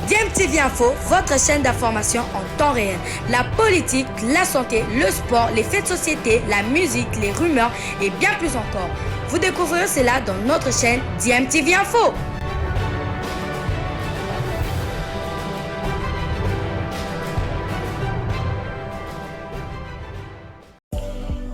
DMTV Info, votre chaîne d'information en temps réel. La politique, la santé, le sport, les faits de société, la musique, les rumeurs et bien plus encore. Vous découvrirez cela dans notre chaîne DMTV Info.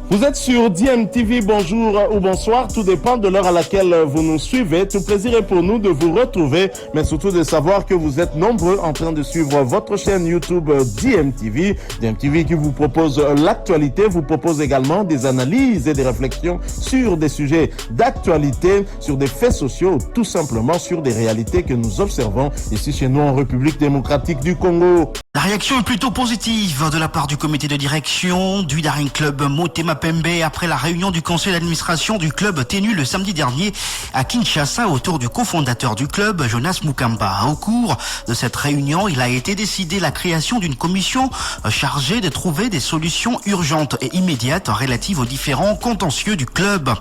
Vous êtes sur DMTV, bonjour ou bonsoir, tout dépend de l'heure à laquelle vous nous suivez. Tout plaisir est pour nous de vous retrouver, mais surtout de savoir que vous êtes nombreux en train de suivre votre chaîne YouTube DMTV. DMTV qui vous propose l'actualité, vous propose également des analyses et des réflexions sur des sujets d'actualité, sur des faits sociaux, tout simplement sur des réalités que nous observons ici chez nous en République démocratique du Congo. La réaction est plutôt positive de la part du comité de direction du Daring Club Motema Pembe après la réunion du conseil d'administration du club tenue le samedi dernier à Kinshasa autour du cofondateur du club, Jonas Mukamba. Au cours de cette réunion, il a été décidé la création d'une commission chargée de trouver des solutions urgentes et immédiates relatives aux différents contentieux du club.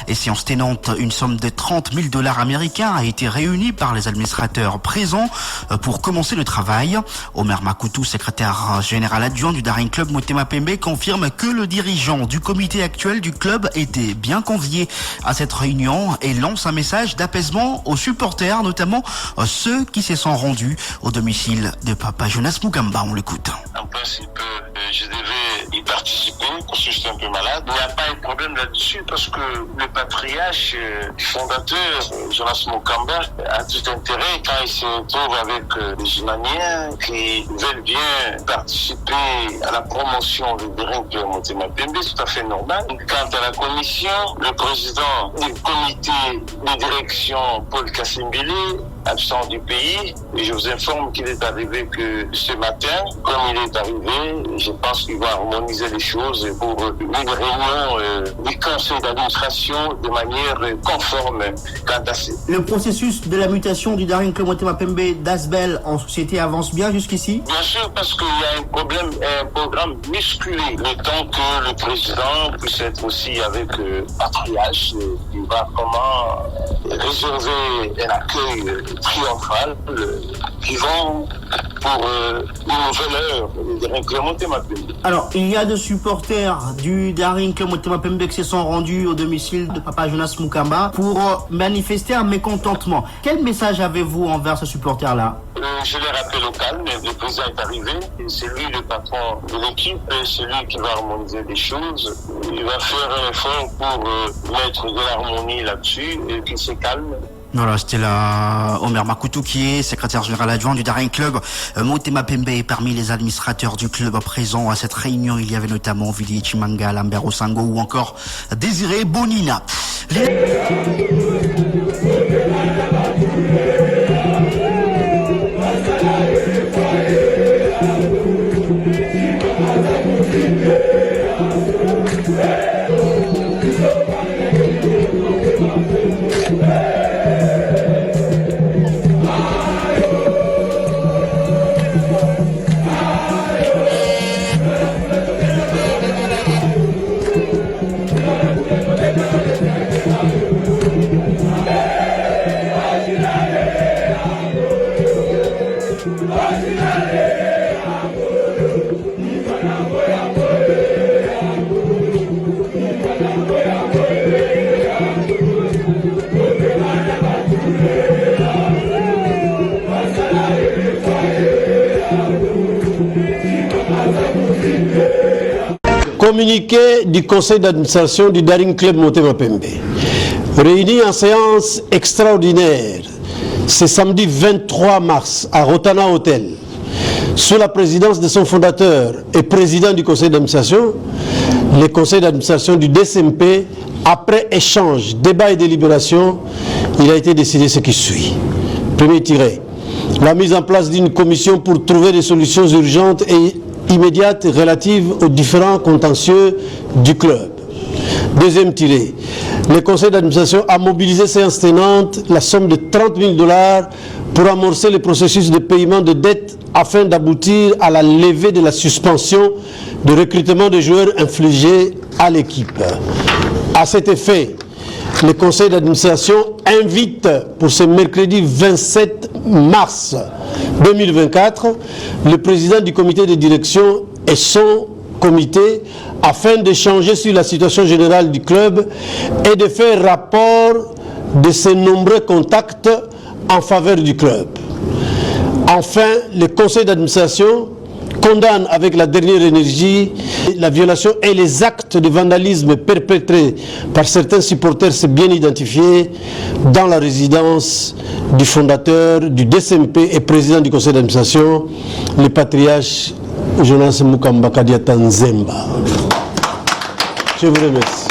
Et séance tenante, une somme de $30,000 américains a été réunie par les administrateurs présents pour commencer le travail. Omer Makutu, secrétaire général adjoint du Daring Club Motema Pembe, confirme que le dirigeant du comité actuel du club était bien convié à cette réunion et lance un message d'apaisement aux supporters, notamment ceux qui se sont rendus au domicile de Papa Jonas Mukamba. On l'écoute. En principe, je devais y participer, parce que j'étais un peu malade. Il n'y a pas de problème là-dessus parce que le patriarche fondateur, Jonas Mukamba, a tout intérêt quand il se trouve avec les Humaniens qui veulent bien participer à la promotion du Daring Club Motema Pembe, c'est tout à fait normal. Quant à la commission, le président du comité de direction, Paul Kassimbili, absent du pays, et je vous informe qu'il est arrivé que ce matin, comme il est arrivé, je pense qu'il va harmoniser les choses pour une réunion du conseil d'administration de manière conforme quant à ça. Le processus de la mutation du Daring Club Motema Pembe d'Asbel en société avance bien jusqu'ici? Bien sûr, parce qu'il y a un programme musculé. Le temps que le président puisse être aussi avec patriarche, il va réserver un accueil triomphal vivant pour une nouvelle heure du Daring Club Motema Pembe. Alors, il y a des supporters du Daring Club Motema Pembe qui se sont rendus au domicile de Papa Jonas Mukamba pour manifester un mécontentement. Quel message avez-vous envers ces supporters-là? Je les rappelle au calme, le président est arrivé, c'est lui le patron de l'équipe, c'est lui qui va harmoniser les choses. Il va faire un effort pour mettre de l'harmonie là-dessus et qu'il se calme. Voilà, c'était là Omer Makutu qui est secrétaire général adjoint du Daring Club Motema Pembe. Parmi les administrateurs du club présents à cette réunion, il y avait notamment Vili Chimanga, Lambert Osango ou encore Désiré Bonina. Communiqué du conseil d'administration du Daring Club Motema Pembe. Réuni en séance extraordinaire ce samedi 23 mars à Rotana Hotel, sous la présidence de son fondateur et président du conseil d'administration, le conseil d'administration du DCMP, après échange, débat et délibération, il a été décidé ce qui suit. Premier tiré, la mise en place d'une commission pour trouver des solutions urgentes et immédiates relatives aux différents contentieux du club. Deuxième tiré, le conseil d'administration a mobilisé séance tenante la somme de $30,000 pour amorcer le processus de paiement de dettes afin d'aboutir à la levée de la suspension de recrutement de joueurs infligée à l'équipe. À cet effet, le conseil d'administration invite pour ce mercredi 27 mars 2024, le président du comité de direction et son comité afin d'échanger sur la situation générale du club et de faire rapport de ses nombreux contacts en faveur du club. Enfin, le conseil d'administration condamne avec la dernière énergie la violation et les actes de vandalisme perpétrés par certains supporters bien identifiés dans la résidence du fondateur du DSMP et président du conseil d'administration, le patriarche Jonas Mukamba Kadiata Nzemba. Je vous remercie.